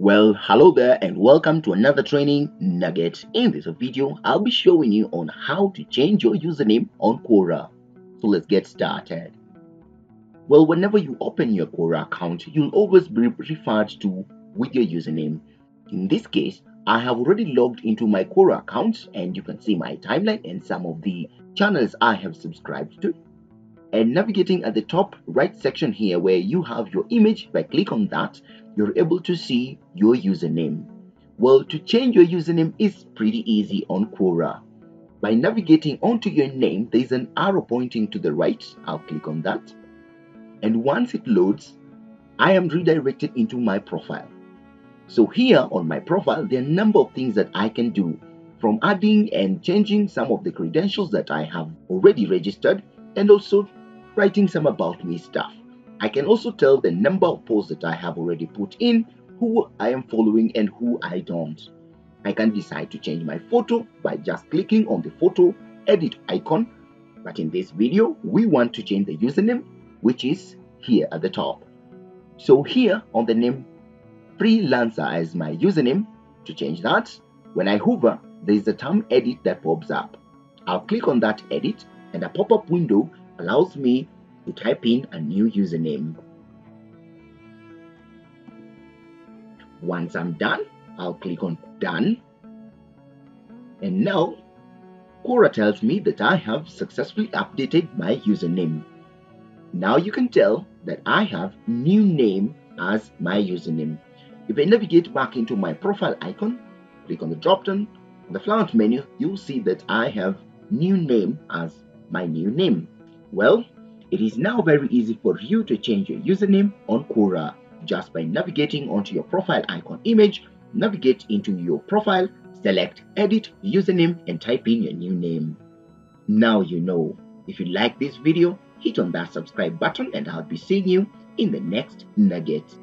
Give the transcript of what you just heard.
Well, hello there and welcome to another training nugget. In this video, I'll be showing you on how to change your username on Quora. So let's get started. Well, whenever you open your Quora account, you'll always be referred to with your username. In this case, I have already logged into my Quora account and you can see my timeline and some of the channels I have subscribed to. And navigating at the top right section here where you have your image, if I click on that, you're able to see your username. Well, to change your username is pretty easy on Quora. By navigating onto your name, there's an arrow pointing to the right. I'll click on that. And once it loads, I am redirected into my profile. So here on my profile, there are a number of things that I can do, from adding and changing some of the credentials that I have already registered, and also writing some about me stuff. I can also tell the number of posts that I have already put in, who I am following and who I don't. I can decide to change my photo by just clicking on the photo edit icon, but in this video we want to change the username, which is here at the top. So here on the name freelancer as my username, to change that, when I hover, there is a term edit that pops up. I'll click on that edit and a pop-up window allows me to type in a new username. Once I'm done, I'll click on done. And now Quora tells me that I have successfully updated my username. Now you can tell that I have new name as my username. If I navigate back into my profile icon, click on the drop down, on the flout menu, you'll see that I have new name as my new name. Well, it is now very easy for you to change your username on Quora just by navigating onto your profile icon image, navigate into your profile, select edit username and type in your new name. Now you know. If you like this video, hit on that subscribe button and I'll be seeing you in the next nugget.